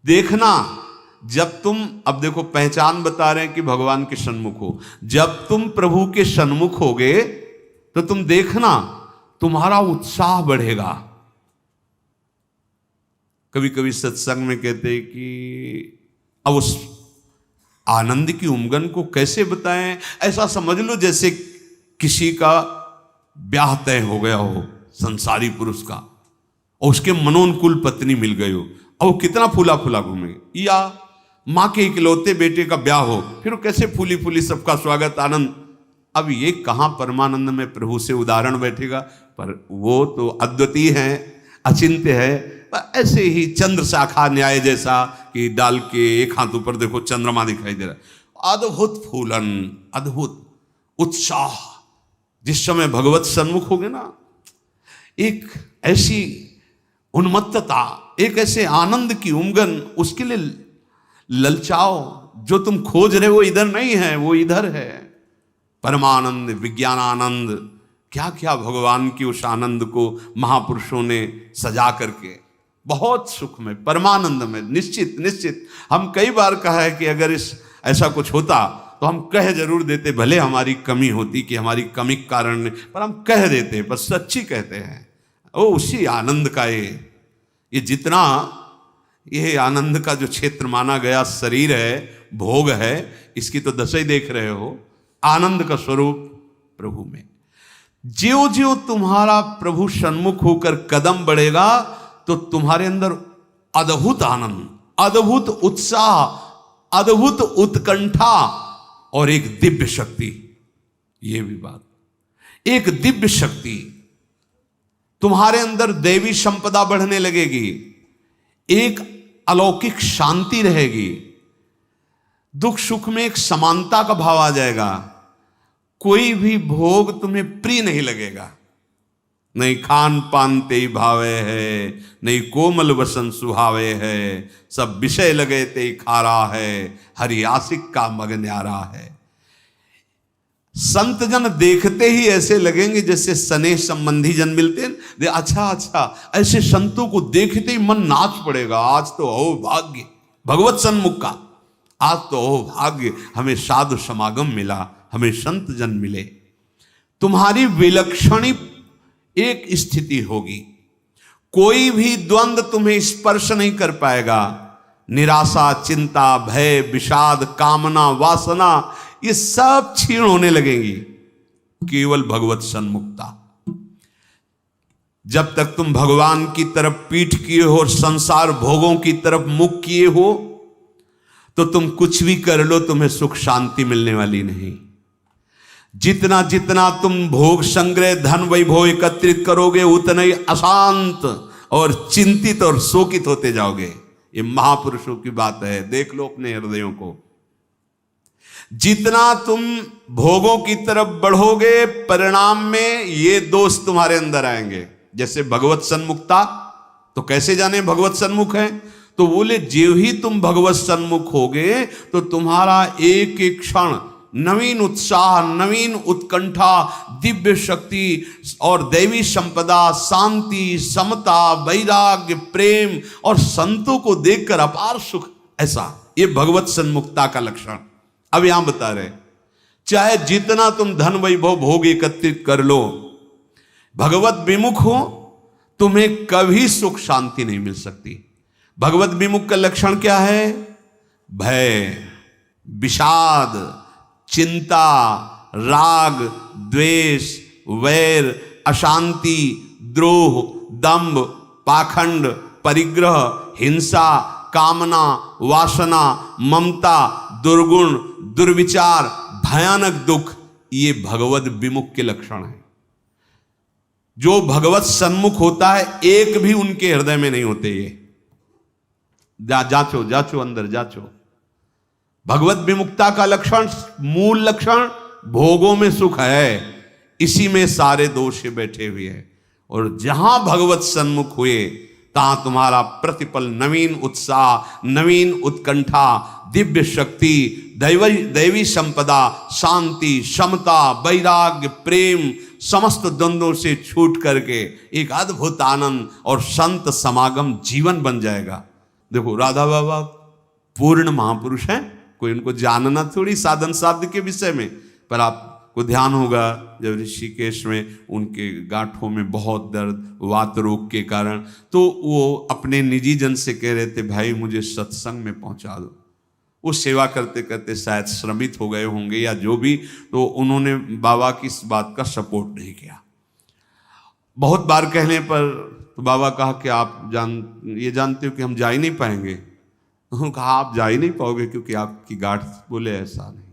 देखना, जब तुम, अब देखो पहचान बता रहे हैं कि भगवान के सन्मुख हो, जब तुम प्रभु के सन्मुख होगे तो तुम देखना तुम्हारा उत्साह बढ़ेगा। कभी कभी सत्संग में कहते हैं कि अब उस आनंद की उमंगन को कैसे बताएं, ऐसा समझ लो जैसे किसी का ब्याह तय हो गया हो संसारी पुरुष का, और उसके मनोनुकूल पत्नी मिल गई हो, और वो कितना फूला फूला घूमे, या माँ के इकलौते बेटे का ब्याह हो, फिर वो कैसे फूली फूली सबका स्वागत आनंद। अब ये कहाँ परमानंद में प्रभु से उदाहरण बैठेगा, पर वो तो अद्वितीय है, अचिंत्य है। पर ऐसे ही चंद्र शाखा न्याय जैसा कि डाल के एक हाथ ऊपर देखो चंद्रमा दिखाई दे रहा है, अद्भुत फूलन, अद्भुत उत्साह। जिस समय भगवत सन्मुख होगे ना, एक ऐसी उन्मत्तता, एक ऐसे आनंद की उमंगन, उसके लिए ललचाओ। जो तुम खोज रहे हो इधर नहीं है, वो इधर है। परमानंद, विज्ञानानंद, क्या क्या भगवान की उस आनंद को महापुरुषों ने सजा करके, बहुत सुख में, परमानंद में। निश्चित निश्चित हम कई बार कहा है कि अगर इस ऐसा कुछ होता तो हम कह जरूर देते, भले हमारी कमी होती कि हमारी कमी के कारण, पर हम कह देते, पर सच्ची कहते हैं। ओ उसी आनंद का ये जितना ये आनंद का जो क्षेत्र माना गया शरीर है, भोग है, इसकी तो दशा ही देख रहे हो। आनंद का स्वरूप प्रभु में। ज्यों ज्यों तुम्हारा प्रभु सन्मुख होकर कदम बढ़ेगा तो तुम्हारे अंदर अद्भुत आनंद, अद्भुत उत्साह, अद्भुत उत्कंठा और एक दिव्य शक्ति। ये भी बात, एक दिव्य शक्ति तुम्हारे अंदर, दैवी संपदा बढ़ने लगेगी, एक अलौकिक शांति रहेगी, दुख सुख में एक समानता का भाव आ जाएगा। कोई भी भोग तुम्हें प्रिय नहीं लगेगा, नहीं खान पान ते भावे है, नहीं कोमल वसन सुहावे है, सब विषय लगे ते खारा है, हरि आशिक का मग न्यारा है। संत जन देखते ही ऐसे लगेंगे जैसे स्नेह संबंधी जन मिलते हैं। अच्छा अच्छा, ऐसे संतों को देखते ही मन नाच पड़ेगा, आज तो हो भाग्य भगवत सन्मुख का, आज तो हो भाग्य, हमें साधु समागम मिला, हमें संत जन मिले। तुम्हारी विलक्षणी एक स्थिति होगी, कोई भी द्वंद्व तुम्हें स्पर्श नहीं कर पाएगा। निराशा, चिंता, भय, विषाद, कामना, वासना, ये सब क्षीण होने लगेंगी। केवल भगवत सन्मुखता। जब तक तुम भगवान की तरफ पीठ किए हो और संसार भोगों की तरफ मुख किए हो, तो तुम कुछ भी कर लो, तुम्हें सुख शांति मिलने वाली नहीं। जितना जितना तुम भोग संग्रह, धन वैभव एकत्रित करोगे, उतना ही अशांत और चिंतित और शोकित होते जाओगे। ये महापुरुषों की बात है, देख लो अपने हृदयों को। जितना तुम भोगों की तरफ बढ़ोगे, परिणाम में ये दोष तुम्हारे अंदर आएंगे। जैसे भगवत सन्मुखता, तो कैसे जाने भगवत सन्मुख है? तो बोले ज्यों ही तुम भगवत सन्मुख होगे तो तुम्हारा एक एक क्षण नवीन उत्साह, नवीन उत्कंठा, दिव्य शक्ति और दैवी संपदा, शांति, समता, वैराग्य, प्रेम और संतों को देखकर अपार सुख, ऐसा ये भगवत सन्मुखता का लक्षण। अब यहां बता रहे, चाहे जितना तुम धन वैभव भोग एकत्रित कर लो, भगवत विमुख हो, तुम्हें कभी सुख शांति नहीं मिल सकती। भगवत विमुख का लक्षण क्या है? भय, विषाद, चिंता, राग, द्वेष, वैर, अशांति, द्रोह, दंभ, पाखंड, परिग्रह, हिंसा, कामना, वासना, ममता, दुर्गुण, दुर्विचार, भयानक दुख, ये भगवत विमुख के लक्षण हैं। जो भगवत सन्मुख होता है, एक भी उनके हृदय में नहीं होते। ये जांचो जांचो, अंदर जांचो। भगवत विमुक्ता का लक्षण, मूल लक्षण भोगों में सुख है, इसी में सारे दोष बैठे हुए हैं। और जहां भगवत सन्मुख हुए, तहां तुम्हारा प्रतिपल नवीन उत्साह, नवीन उत्कंठा, दिव्य शक्ति, दैवी संपदा, शांति, समता, वैराग्य, प्रेम, समस्त द्वंद्वों से छूट करके एक अद्भुत आनंद और संत समागम जीवन बन जाएगा। देखो राधा बाबा पूर्ण महापुरुष हैं, कोई उनको जानना थोड़ी साधन साध्य के विषय में, पर आपको ध्यान होगा जब ऋषिकेश में उनके गांठों में बहुत दर्द वात रोग के कारण, तो वो अपने निजी जन से कह रहे थे भाई मुझे सत्संग में पहुंचा दो। वो सेवा करते करते शायद श्रमित हो गए होंगे या जो भी, तो उन्होंने बाबा की इस बात का सपोर्ट नहीं किया। बहुत बार कहने पर तो बाबा कहा कि आप जानते हो कि हम जा ही नहीं पाएंगे। उन्होंने कहा आप जा ही नहीं पाओगे क्योंकि आपकी गांठ, बोले ऐसा नहीं।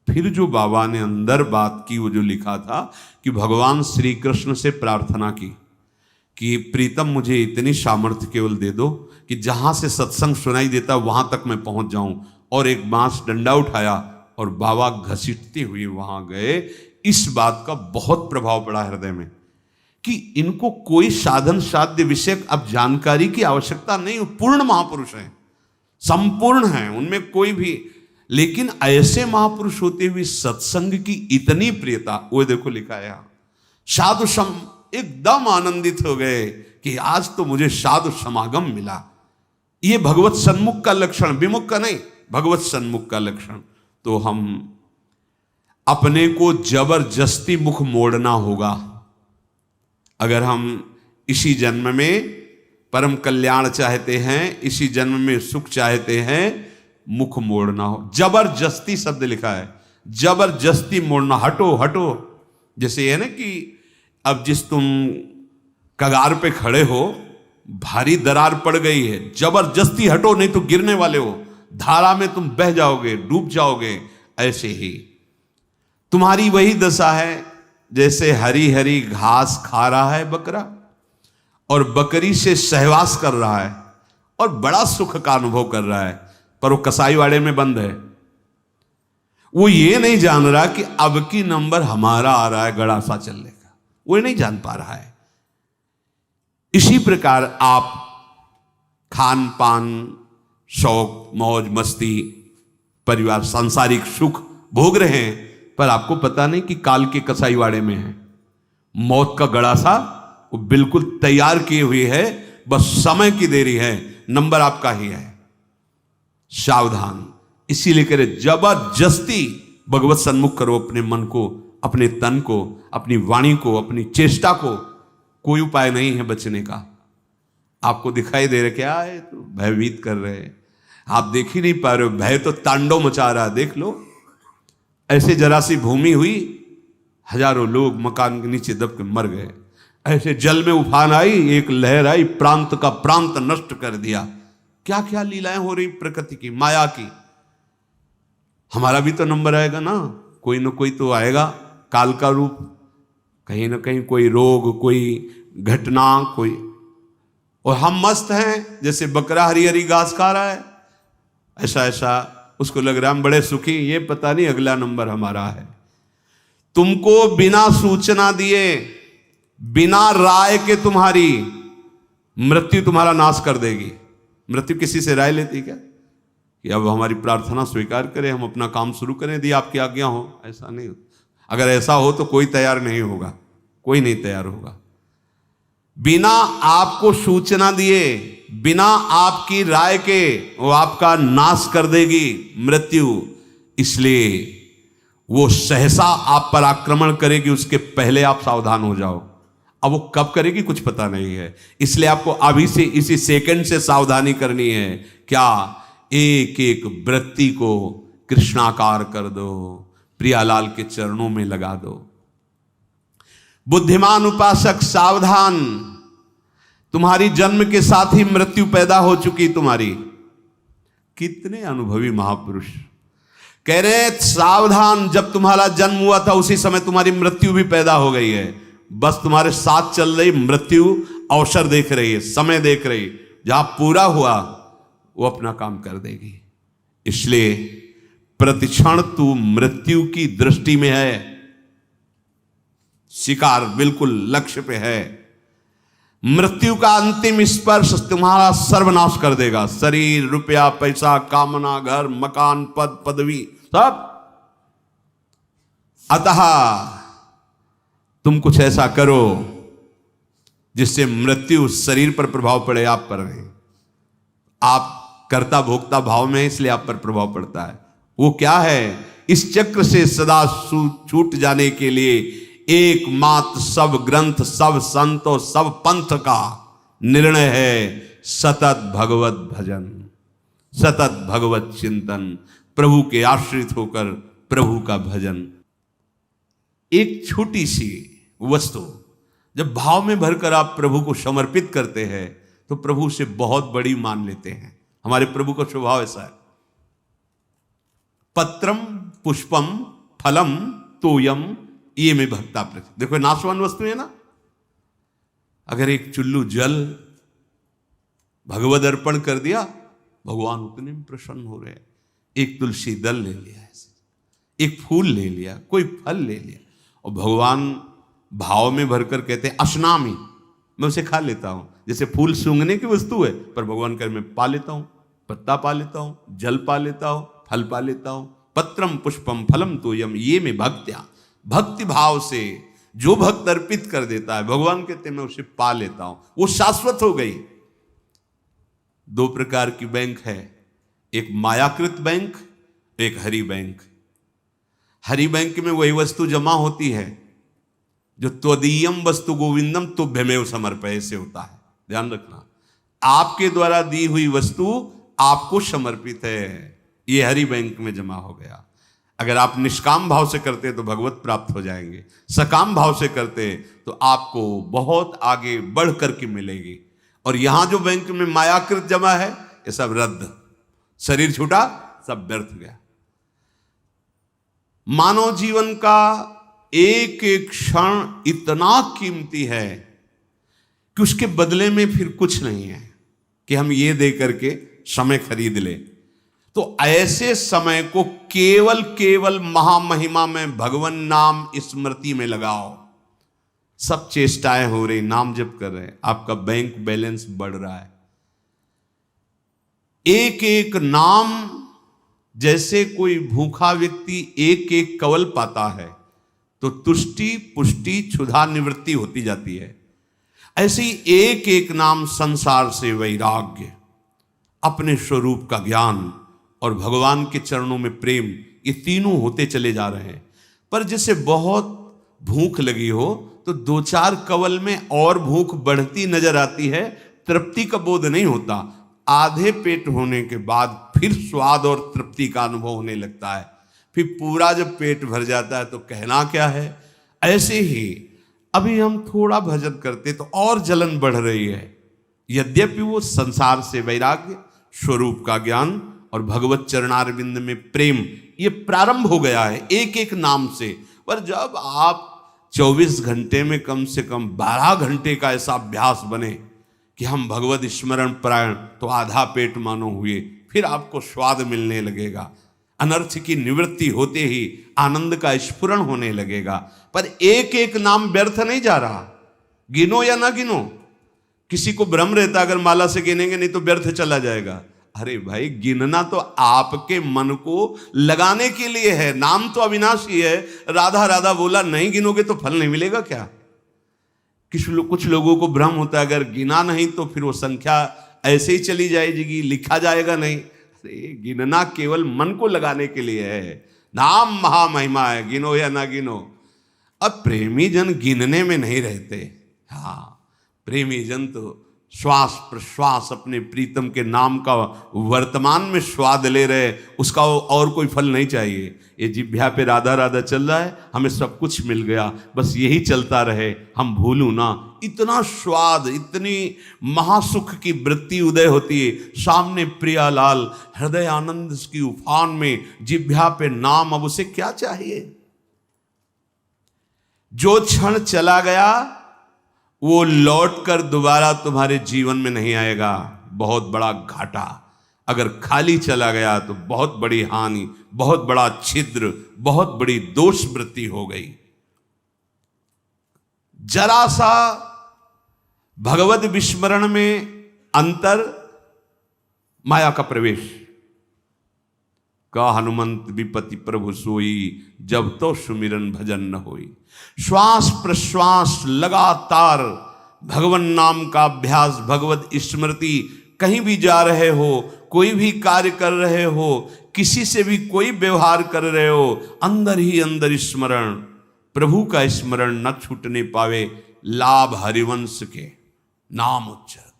फिर जो बाबा ने अंदर बात की, वो जो लिखा था कि भगवान श्री कृष्ण से प्रार्थना की कि प्रीतम मुझे इतनी सामर्थ्य केवल दे दो कि जहां से सत्संग सुनाई देता वहां तक मैं पहुंच जाऊं, और एक बांस डंडा उठाया और बाबा घसीटते हुए वहां गए। इस बात का बहुत प्रभाव पड़ा हृदय में कि इनको कोई साधन साध्य विषय अब जानकारी की आवश्यकता नहीं, पूर्ण महापुरुष हैं, संपूर्ण हैं, उनमें कोई भी, लेकिन ऐसे महापुरुष होते हुए सत्संग की इतनी प्रियता, वो देखो लिखा है यहां, साधु सम एकदम आनंदित हो गए कि आज तो मुझे साधु समागम मिला। ये भगवत सन्मुख का लक्षण, विमुख का नहीं, भगवत सन्मुख का लक्षण। तो हम अपने को जबरदस्ती मुख मोड़ना होगा। अगर हम इसी जन्म में परम कल्याण चाहते हैं, इसी जन्म में सुख चाहते हैं, मुख मोड़ना हो। जबरदस्ती शब्द लिखा है, जबरदस्ती मोड़ना, हटो हटो। जैसे ये ना कि अब जिस तुम कगार पे खड़े हो, भारी दरार पड़ गई है, जबरदस्ती हटो नहीं तो गिरने वाले हो, धारा में तुम बह जाओगे, डूब जाओगे। ऐसे ही तुम्हारी वही दशा है जैसे हरी हरी घास खा रहा है बकरा और बकरी से सहवास कर रहा है और बड़ा सुख का अनुभव कर रहा है, पर वो कसाईवाड़े में बंद है। वो ये नहीं जान रहा कि अब की नंबर हमारा आ रहा है गड़ासा चलने का, वो नहीं जान पा रहा है। इसी प्रकार आप खान पान, शौक, मौज मस्ती, परिवार, सांसारिक सुख भोग रहे हैं, पर आपको पता नहीं कि काल के कसाईवाड़े में है। मौत का गड़ासा वो बिल्कुल तैयार किए हुए है, बस समय की देरी है, नंबर आपका ही है। सावधान। इसीलिए कह रहे जबरदस्ती भगवत सन्मुख करो अपने मन को, अपने तन को, अपनी वाणी को, अपनी चेष्टा को। कोई उपाय नहीं है बचने का। आपको दिखाई दे रहा क्या है, तो भयभीत कर रहे हैं, आप देख ही नहीं पा रहे हो, भय तो तांडव मचा रहा है। देख लो, ऐसे जरा सी भूमि हुई, हजारों लोग मकान के नीचे दब के मर गए। ऐसे जल में उफान आई, एक लहर आई, प्रांत का प्रांत नष्ट कर दिया। क्या क्या लीलाएं हो रही प्रकृति की, माया की। हमारा भी तो नंबर आएगा ना, कोई ना कोई तो आएगा, काल का रूप, कहीं ना कहीं कोई रोग, कोई घटना, कोई, और हम मस्त हैं जैसे बकरा हरी हरी घास खा रहा है, ऐसा ऐसा उसको लग रहा है हम बड़े सुखी, ये पता नहीं अगला नंबर हमारा है। तुमको बिना सूचना दिए, बिना राय के तुम्हारी मृत्यु तुम्हारा नाश कर देगी। मृत्यु किसी से राय लेती क्या कि अब हमारी प्रार्थना स्वीकार करें, हम अपना काम शुरू करें, यदि आपकी आज्ञा हो? ऐसा नहीं। अगर ऐसा हो तो कोई तैयार नहीं होगा, कोई नहीं तैयार होगा। बिना आपको सूचना दिए, बिना आपकी राय के वो आपका नाश कर देगी मृत्यु। इसलिए वो सहसा आप पर आक्रमण करेगी, उसके पहले आप सावधान हो जाओ। अब वो कब करेगी कुछ पता नहीं है, इसलिए आपको अभी से, इसी सेकंड से सावधानी करनी है। क्या? एक एक वृत्ति को कृष्णाकार कर दो, प्रियालाल के चरणों में लगा दो। बुद्धिमान उपासक सावधान, तुम्हारी जन्म के साथ ही मृत्यु पैदा हो चुकी तुम्हारी। कितने अनुभवी महापुरुष कह रहे सावधान, जब तुम्हारा जन्म हुआ था उसी समय तुम्हारी मृत्यु भी पैदा हो गई है। बस तुम्हारे साथ चल रही मृत्यु अवसर देख रही है, समय देख रही, जहां पूरा हुआ वो अपना काम कर देगी। इसलिए प्रतिक्षण तू मृत्यु की दृष्टि में है, शिकार बिल्कुल लक्ष्य पे है। मृत्यु का अंतिम स्पर्श तुम्हारा सर्वनाश कर देगा। शरीर, रुपया, पैसा, कामना, घर, मकान, पद, पदवी, सब। अतः तुम कुछ ऐसा करो जिससे मृत्यु शरीर पर प्रभाव पड़े, आप पर नहीं। आप कर्ता भोक्ता भाव में, इसलिए आप पर प्रभाव पड़ता है। वो क्या है? इस चक्र से सदा छूट जाने के लिए एकमात्र सब ग्रंथ, सब संत और सब पंथ का निर्णय है सतत भगवत भजन, सतत भगवत चिंतन, प्रभु के आश्रित होकर प्रभु का भजन। एक छोटी सी वस्तु जब भाव में भरकर आप प्रभु को समर्पित करते हैं तो प्रभु उसे बहुत बड़ी मान लेते हैं। हमारे प्रभु का स्वभाव ऐसा है। पत्रम पुष्पम फलम तोयम ये में भक्ता प्रति। देखो नाशवान वस्तु है ना। अगर एक चुल्लू जल भगवद अर्पण कर दिया, भगवान उतने में प्रसन्न हो रहे हैं। एक तुलसी दल ले लिया, ऐसे एक फूल ले लिया, कोई फल ले लिया, और भगवान भाव में भरकर कहते हैं अश्नामी, मैं उसे खा लेता हूं। जैसे फूल सूंघने की वस्तु है, पर भगवान कह मैं पा लेता हूं, पत्ता पा लेता हूं, जल पा लेता हूं, फल पा लेता हूं। पत्रम पुष्पम फलम तोयम ये में भक्त्या, भक्ति भाव से जो भक्त अर्पित कर देता है, भगवान कहते हैं मैं उसे पा लेता हूं, वो शाश्वत हो गई। दो प्रकार की बैंक है, एक मायाकृत बैंक, एक हरि बैंक। हरि बैंक में वही वस्तु जमा होती है जो त्वदीयम वस्तु गोविंदम तुभ्यमेव समर्पय से होता है। ध्यान रखना, आपके द्वारा दी हुई वस्तु आपको समर्पित है, ये हरि बैंक में जमा हो गया। अगर आप निष्काम भाव से करते तो भगवत प्राप्त हो जाएंगे, सकाम भाव से करते तो आपको बहुत आगे बढ़ करके मिलेगी। और यहां जो बैंक में मायाकृत जमा है ये सब रद्द, शरीर छूटा, सब व्यर्थ गया। मानव जीवन का एक एक क्षण इतना कीमती है कि उसके बदले में फिर कुछ नहीं है कि हम ये दे करके समय खरीद ले। तो ऐसे समय को केवल केवल महामहिमा में भगवान नाम स्मृति में लगाओ। सब चेष्टाएं हो रही, नाम जप कर रहे हैं, आपका बैंक बैलेंस बढ़ रहा है। एक एक नाम, जैसे कोई भूखा व्यक्ति एक एक कवल पाता है तो तुष्टि पुष्टि क्षुधा निवृत्ति होती जाती है, ऐसे ही एक एक नाम संसार से वैराग्य, अपने स्वरूप का ज्ञान और भगवान के चरणों में प्रेम, ये तीनों होते चले जा रहे हैं। पर जैसे बहुत भूख लगी हो तो दो चार कवल में और भूख बढ़ती नजर आती है, तृप्ति का बोध नहीं होता। आधे पेट होने के बाद फिर स्वाद और तृप्ति का अनुभव होने लगता है। फिर पूरा जब पेट भर जाता है तो कहना क्या है। ऐसे ही अभी हम थोड़ा भजन करते तो और जलन बढ़ रही है। यद्यपि वो संसार से वैराग्य, स्वरूप का ज्ञान और भगवत चरणारविंद में प्रेम, ये प्रारंभ हो गया है एक एक नाम से। पर जब आप 24 घंटे में कम से कम 12 घंटे का ऐसा अभ्यास बने कि हम भगवत स्मरण परायण, तो आधा पेट मानो हुए, फिर आपको स्वाद मिलने लगेगा। अनर्थ की निवृत्ति होते ही आनंद का स्फुरण होने लगेगा। पर एक एक नाम व्यर्थ नहीं जा रहा, गिनो या ना गिनो। किसी को भ्रम रहता अगर माला से गिनेंगे नहीं तो व्यर्थ चला जाएगा। अरे भाई, गिनना तो आपके मन को लगाने के लिए है। नाम तो अविनाशी है। राधा राधा बोला, नहीं गिनोगे तो फल नहीं मिलेगा क्या? कुछ लोगों को भ्रम होता है अगर गिना नहीं तो फिर वो संख्या ऐसे ही चली जाएगी, लिखा जाएगा नहीं। अरे गिनना केवल मन को लगाने के लिए है। नाम महामहिमा है, गिनो या ना गिनो। अब प्रेमी जन गिनने में नहीं रहते। हाँ, प्रेमी जन तो श्वास प्रश्वास अपने प्रीतम के नाम का वर्तमान में स्वाद ले रहे, उसका और कोई फल नहीं चाहिए। ये जिह्वा पे राधा राधा चल रहा है, हमें सब कुछ मिल गया, बस यही चलता रहे, हम भूलूं ना। इतना स्वाद, इतनी महासुख की वृत्ति उदय होती है। सामने प्रियालाल हृदय आनंद की उफान में, जिह्वा पे नाम, अब उसे क्या चाहिए? जो क्षण चला गया वो लौटकर दोबारा तुम्हारे जीवन में नहीं आएगा। बहुत बड़ा घाटा। अगर खाली चला गया तो बहुत बड़ी हानि, बहुत बड़ा छिद्र, बहुत बड़ी दोष वृत्ति हो गई। जरा सा भगवत विस्मरण में अंतर, माया का प्रवेश। का हनुमंत विपति प्रभु सोई, जब तो सुमिरन भजन न होई। श्वास प्रश्वास लगातार भगवन नाम का अभ्यास, भगवत स्मृति कहीं भी जा रहे हो, कोई भी कार्य कर रहे हो, किसी से भी कोई व्यवहार कर रहे हो, अंदर ही अंदर स्मरण, प्रभु का स्मरण न छूटने पावे। लाभ हरिवंश के नाम उच्चारण,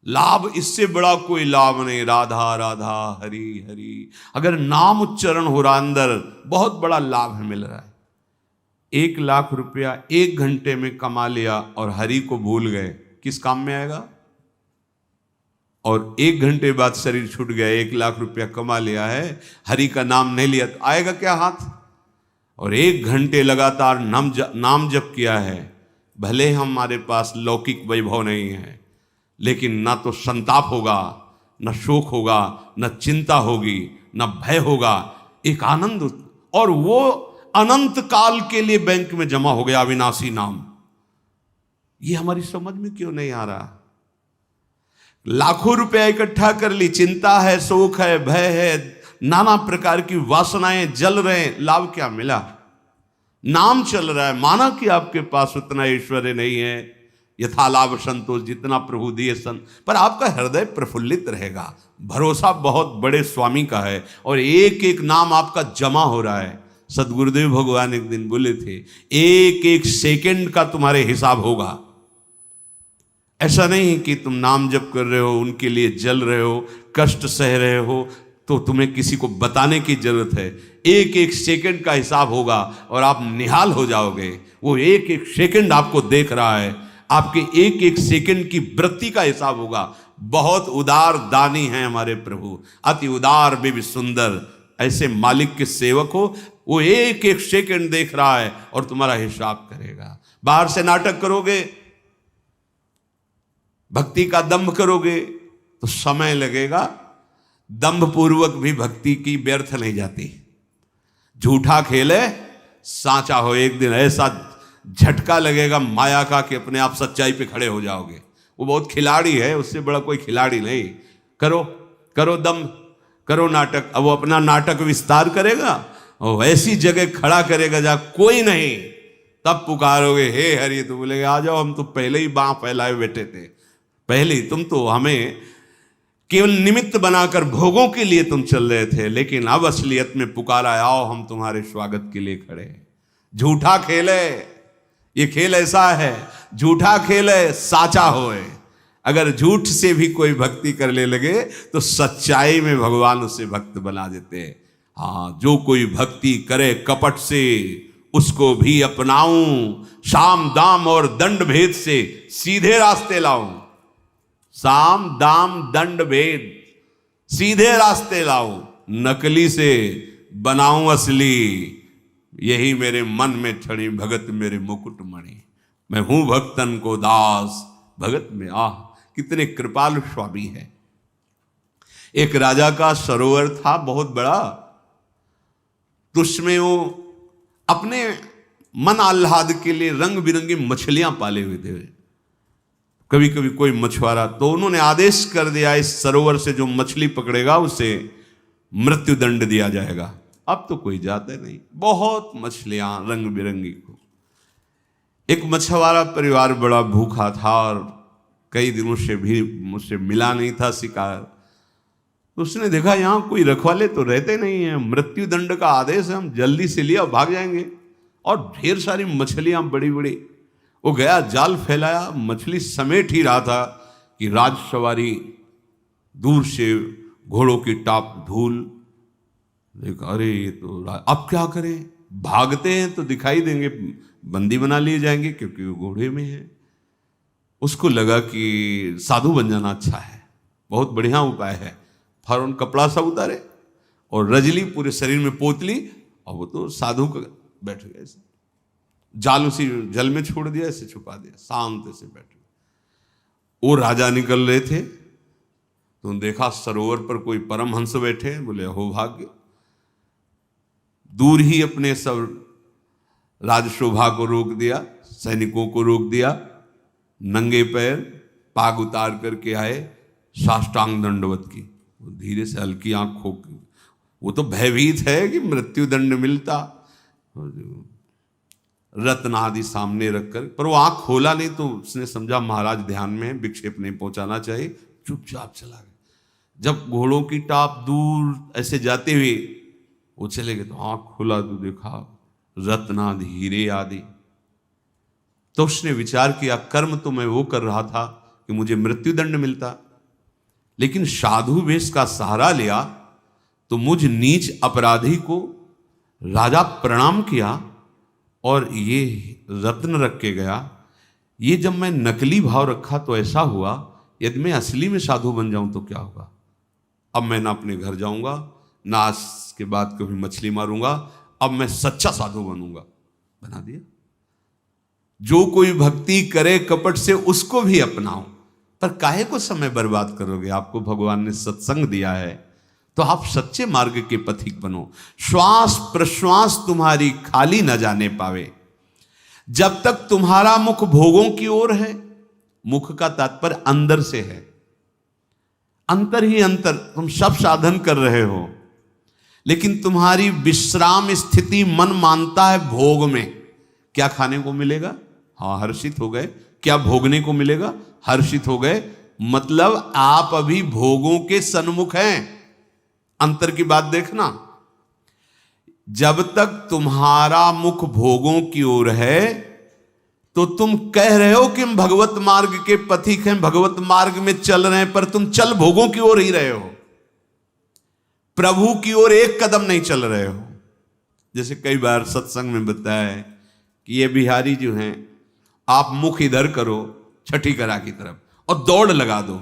लाभ इससे बड़ा कोई लाभ नहीं। राधा राधा हरि हरि, अगर नाम उच्चारण हो रहा अंदर, बहुत बड़ा लाभ मिल रहा है। 1,00,000 रुपया 1 घंटे में कमा लिया और हरि को भूल गए, किस काम में आएगा? और 1 घंटे बाद शरीर छूट गया, 1,00,000 रुपया कमा लिया है, हरि का नाम नहीं लिया, तो आएगा क्या हाथ? और 1 घंटे लगातार नाम जप किया है, भले हमारे पास लौकिक वैभव नहीं है, लेकिन ना तो संताप होगा, न शोक होगा, न चिंता होगी, न भय होगा, एक आनंद, और वो अनंत काल के लिए बैंक में जमा हो गया अविनाशी नाम। ये हमारी समझ में क्यों नहीं आ रहा? लाखों रुपया इकट्ठा कर ली, चिंता है, शोक है, भय है, नाना प्रकार की वासनाएं जल रहे, लाभ क्या मिला? नाम चल रहा है, माना कि आपके पास उतना ऐश्वर्य नहीं है, यथा लाभ संतोष, जितना प्रभु दिए पर आपका हृदय प्रफुल्लित रहेगा, भरोसा बहुत बड़े स्वामी का है, और एक एक नाम आपका जमा हो रहा है। सदगुरुदेव भगवान एक दिन बोले थे, एक एक सेकंड का तुम्हारे हिसाब होगा। ऐसा नहीं कि तुम नाम जप कर रहे हो, उनके लिए जल रहे हो, कष्ट सह रहे हो, तो तुम्हें किसी को बताने की जरूरत है। एक एक सेकंड का हिसाब होगा और आप निहाल हो जाओगे। वो एक एक सेकंड आपको देख रहा है, आपके एक एक सेकंड की वृत्ति का हिसाब होगा। बहुत उदार दानी हैं हमारे प्रभु, अति उदार भी सुंदर। ऐसे मालिक के सेवक हो, वो एक एक सेकंड देख रहा है और तुम्हारा हिसाब करेगा। बाहर से नाटक करोगे, भक्ति का दंभ करोगे तो समय लगेगा, दंभ पूर्वक भी भक्ति की व्यर्थ नहीं जाती। झूठा खेले साचा हो, एक दिन ऐसा झटका लगेगा माया का कि अपने आप सच्चाई पे खड़े हो जाओगे। वो बहुत खिलाड़ी है, उससे बड़ा कोई खिलाड़ी नहीं। करो करो दम, करो नाटक। अब वो अपना नाटक विस्तार करेगा और ऐसी जगह खड़ा करेगा जहां कोई नहीं, तब पुकारोगे हे हरि, तो बोलेगे आ जाओ, हम तो पहले ही बांह फैलाए बैठे थे, पहले ही तुम तो हमें केवल निमित्त बनाकर भोगों के लिए तुम चल रहे थे, लेकिन अब असलियत में पुकारा, आओ हम तुम्हारे स्वागत के लिए खड़े हैं। झूठा खेले, ये खेल ऐसा है, झूठा खेले साचा होए। अगर झूठ से भी कोई भक्ति करने लगे तो सच्चाई में भगवान उसे भक्त बना देते हैं। हाँ, जो कोई भक्ति करे कपट से, उसको भी अपनाऊं, साम दाम और दंड भेद से सीधे रास्ते लाऊं। साम दाम दंड भेद, सीधे रास्ते लाऊं, नकली से बनाऊं असली। यही मेरे मन में छड़ी भगत मेरे मुकुट मणि। मैं हूं भक्तन को दास, भगत में आह। कितने कृपालु स्वामी है। एक राजा का सरोवर था बहुत बड़ा, तो उसमें वो अपने मन आह्लाद के लिए रंग बिरंगी मछलियां पाले हुए थे। कभी कभी कोई मछुआरा, तो उन्होंने आदेश कर दिया इस सरोवर से जो मछली पकड़ेगा उसे मृत्यु दंड दिया जाएगा। अब तो कोई जाता नहीं, बहुत मछलियां रंग बिरंगी को। एक मछुआरा परिवार बड़ा भूखा था और कई दिनों से भी मुझसे मिला नहीं था शिकार। तो उसने देखा यहां कोई रखवाले तो रहते नहीं है, मृत्यु दंड का आदेश है, हम जल्दी से लिया भाग जाएंगे। और ढेर सारी मछलियां बड़ी बड़ी। वो गया, जाल फैलाया, मछली समेट ही रहा था कि राजसवारी दूर से घोड़ों की टाप धूल। देखा, अरे ये तो अब क्या करें, भागते हैं तो दिखाई देंगे, बंदी बना लिए जाएंगे क्योंकि वो घोड़े में है। उसको लगा कि साधु बन जाना अच्छा है, बहुत बढ़िया उपाय है। फौरन कपड़ा सा उतारे और रजली पूरे शरीर में पोत ली, और वो तो साधु का बैठ गए, जाल उसी जल में छोड़ दिया, ऐसे छुपा दिया, शांत से बैठ गए। वो राजा निकल रहे थे तो देखा सरोवर पर कोई परमहंस बैठे, बोले हो भाग्य। दूर ही अपने सब राजशोभा को रोक दिया, सैनिकों को रोक दिया, नंगे पैर पाग उतार करके आए, साष्टांग दंडवत की। धीरे से हल्की आंख खोल, वो तो भयभीत है कि मृत्यु दंड मिलता, रत्न आदि सामने रखकर, पर वो आंख खोला नहीं। तो उसने समझा महाराज ध्यान में है, विक्षेप नहीं पहुंचाना चाहिए, चुपचाप चला गया। जब घोड़ों की टाप दूर ऐसे जाते हुए वो चले गए तो आंख खुला तो देखा रत्नादि हीरे आदि। तो उसने विचार किया कर्म तो मैं वो कर रहा था कि मुझे मृत्युदंड मिलता, लेकिन साधु वेश का सहारा लिया तो मुझ नीच अपराधी को राजा प्रणाम किया और ये रत्न रख के गया। ये जब मैं नकली भाव रखा तो ऐसा हुआ, यदि मैं असली में साधु बन जाऊं तो क्या होगा। अब मैं ना अपने घर जाऊंगा, ना आज के बाद कभी मछली मारूंगा, अब मैं सच्चा साधु बनूंगा। बना दिया। जो कोई भक्ति करे कपट से उसको भी अपनाओ, पर काहे को समय बर्बाद करोगे। आपको भगवान ने सत्संग दिया है तो आप सच्चे मार्ग के पथिक बनो। श्वास प्रश्वास तुम्हारी खाली न जाने पावे। जब तक तुम्हारा मुख भोगों की ओर है, मुख का तात्पर्य अंदर से है, अंतर ही अंतर, तुम सब साधन कर रहे हो लेकिन तुम्हारी विश्राम स्थिति मन मानता है भोग में। क्या खाने को मिलेगा, हाँ हर्षित हो गए। क्या भोगने को मिलेगा, हर्षित हो गए। मतलब आप अभी भोगों के सन्मुख हैं। अंतर की बात देखना। जब तक तुम्हारा मुख भोगों की ओर है तो तुम कह रहे हो कि हम भगवत मार्ग के पथिक हैं, भगवत मार्ग में चल रहे हैं, पर तुम चल भोगों की ओर ही रहे हो, प्रभु की ओर एक कदम नहीं चल रहे हो। जैसे कई बार सत्संग में बताया है कि ये बिहारी जो हैं, आप मुख इधर करो छठी करा की तरफ और दौड़ लगा दो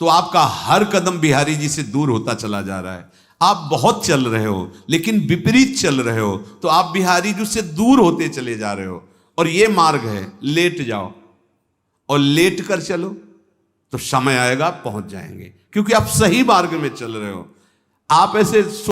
तो आपका हर कदम बिहारी जी से दूर होता चला जा रहा है। आप बहुत चल रहे हो लेकिन विपरीत चल रहे हो तो आप बिहारी जी से दूर होते चले जा रहे हो। और ये मार्ग है, लेट जाओ और लेट कर चलो तो समय आएगा पहुंच जाएंगे, क्योंकि आप सही मार्ग में चल रहे हो। आप ऐसे